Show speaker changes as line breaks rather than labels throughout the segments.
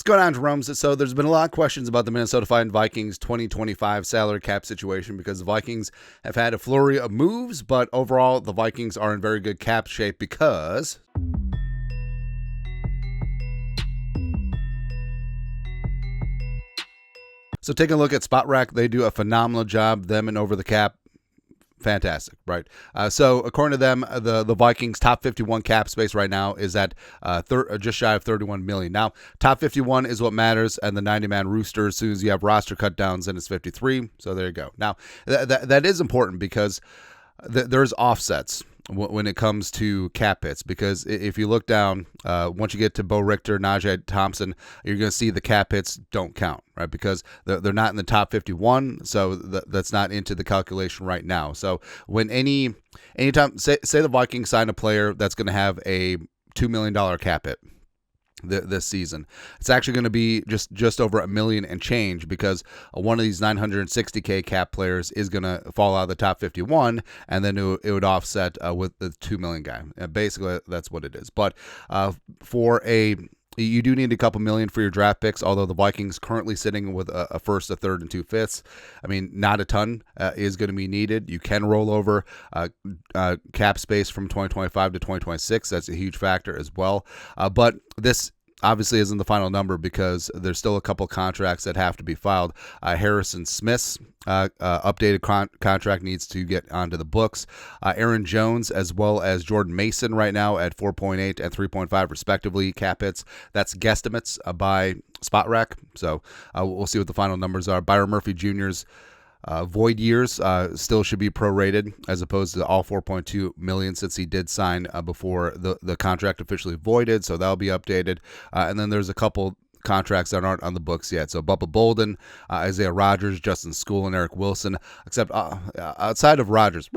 going on, Jerome? So there's been a lot of questions about the Minnesota Vikings 2025 salary cap situation because the Vikings have had a flurry of moves, but overall the Vikings are in very good cap shape because so taking a look at Spot Rack, they do a phenomenal job, them and over the cap. Fantastic, right? So according to them, the Vikings' top 51 cap space right now is at just shy of 31 million. Now, top 51 is what matters, and the 90-man roster, as soon as you have roster cut downs, then it's 53. So there you go. Now, that is important because there's offsets when it comes to cap hits, because if you look down, once you get to Bo Richter, Najee Thompson, you're going to see the cap hits don't count, right? Because they're not in the top 51, so that's not into the calculation right now. So when anytime, say the Vikings sign a player that's going to have a $2 million cap hit this season, it's actually going to be just over $1 million and change, because one of these 960K cap players is going to fall out of the top 51, and then it would offset with the $2 million guy. Basically, that's what it is. But you do need a couple million for your draft picks, although the Vikings currently sitting with a first, a third, and 2/5. I mean, not a ton is going to be needed. You can roll over cap space from 2025 to 2026. That's a huge factor as well. But this obviously isn't the final number because there's still a couple contracts that have to be filed. Harrison Smith's updated contract needs to get onto the books. Aaron Jones as well as Jordan Mason right now at 4.8 and 3.5 respectively cap hits. That's guesstimates by Spot Rack. So we'll see what the final numbers are. Byron Murphy Jr.'s void years still should be prorated as opposed to all 4.2 million since he did sign before the contract officially voided, so that'll be updated. And then there's a couple contracts that aren't on the books yet. So Bubba Bolden, Isaiah Rodgers, Justin School, and Eric Wilson, except outside of Rodgers,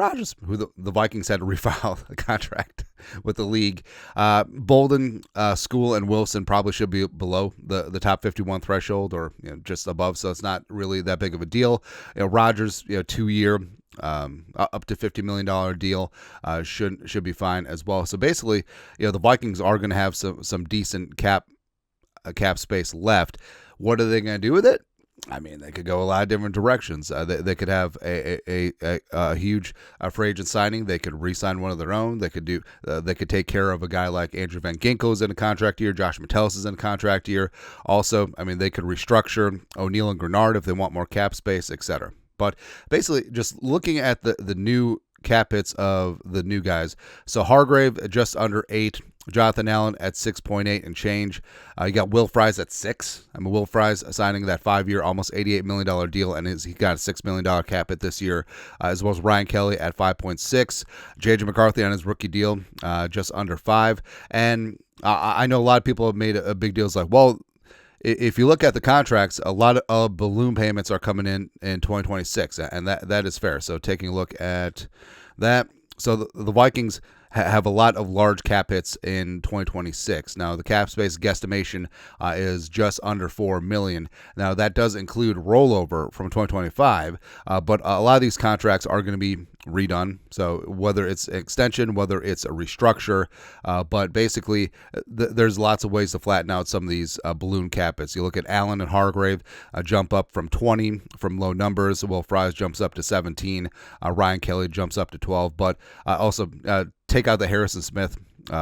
who the Vikings had to refile a contract with the league. Bolden, School, and Wilson probably should be below the top 51 threshold, or just above, so it's not really that big of a deal. Rodgers, 2-year, up to $50 million deal should be fine as well. So basically, the Vikings are going to have some decent cap space left. What are they going to do with it? I mean, they could go a lot of different directions. They could have a huge free agent signing. They could re-sign one of their own. They could take care of a guy like Andrew Van Ginkel's in a contract year. Josh Metellus is in a contract year. Also, I mean, they could restructure O'Neal and Grenard if they want more cap space, etc. But basically, just looking at the new cap hits of the new guys. So Hargrave just under 8. Jonathan Allen at 6.8 and change. You got Will Fries at 6. I mean, Will Fries signing that 5-year, almost $88 million deal, and he got a $6 million cap hit this year, as well as Ryan Kelly at 5.6. J.J. McCarthy on his rookie deal, just under 5. And I know a lot of people have made a big deal. It's like, well, if you look at the contracts, a lot of balloon payments are coming in 2026, and that is fair. So taking a look at that, so the Vikings have a lot of large cap hits in 2026. Now, the cap space guesstimation is just under $4 million. Now, that does include rollover from 2025, but a lot of these contracts are going to be redone. So whether it's extension, whether it's a restructure, but basically there's lots of ways to flatten out some of these balloon cap hits. You look at Allen and Hargrave jump up from 20 from low numbers. Will Fries jumps up to 17. Ryan Kelly jumps up to 12. But also take out the Harrison Smith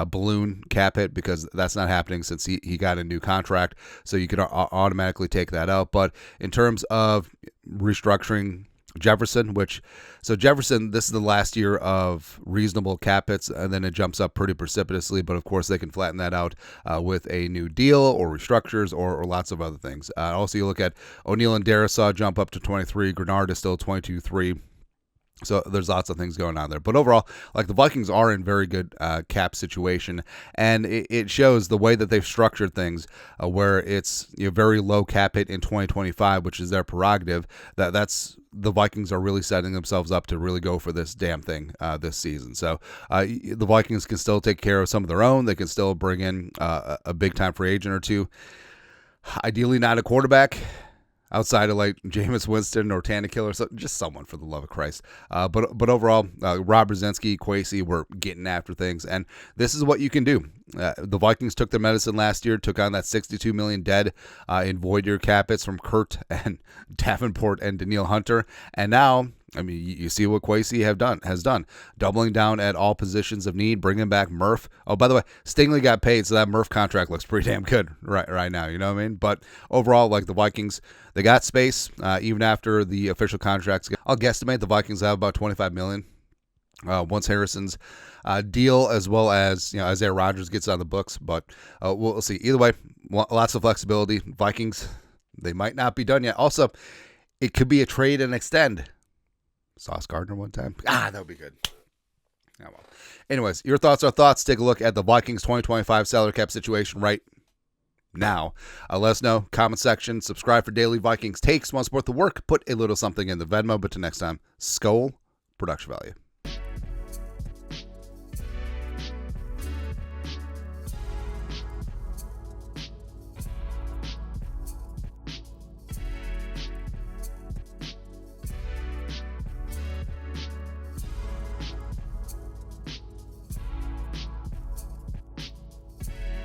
balloon cap hit, because that's not happening since he got a new contract. So you could automatically take that out. But in terms of restructuring Jefferson, Jefferson, this is the last year of reasonable cap hits, and then it jumps up pretty precipitously. But of course, they can flatten that out with a new deal or restructures or lots of other things. Also, you look at O'Neal and Darisaw jump up to 23. Grenard is still 22.3. So there's lots of things going on there. But overall, like, the Vikings are in very good cap situation, and it shows the way that they've structured things, where it's very low cap hit in 2025, which is their prerogative. That's the Vikings are really setting themselves up to really go for this damn thing this season. So the Vikings can still take care of some of their own. They can still bring in a big-time free agent or two. Ideally not a quarterback. outside of like Jameis Winston or Tannehill or something, just someone for the love of Christ. But overall, Rob Brzezinski, Kwesi were getting after things, and this is what you can do. The Vikings took their medicine last year, took on that $62 million dead in void year cap hits from Kurt and Davenport and Danielle Hunter, and now, I mean, you see what Kwesi has done, doubling down at all positions of need, bringing back Murph. Oh, by the way, Stingley got paid, so that Murph contract looks pretty damn good right now. You know what I mean? But overall, like the Vikings, they got space even after the official contracts. I'll guesstimate the Vikings have about $25 million once Harrison's deal, as well as Isaiah Rodgers gets on the books. But we'll see. Either way, lots of flexibility. Vikings, they might not be done yet. Also, it could be a trade and extend. Sauce Gardner one time. That would be good. Oh, well. Anyways, your thoughts are thoughts. Take a look at the Vikings 2025 salary cap situation right now. Let us know. Comment section. Subscribe for daily Vikings takes. Want to support the work? Put a little something in the Venmo. But till next time, Skol, production value.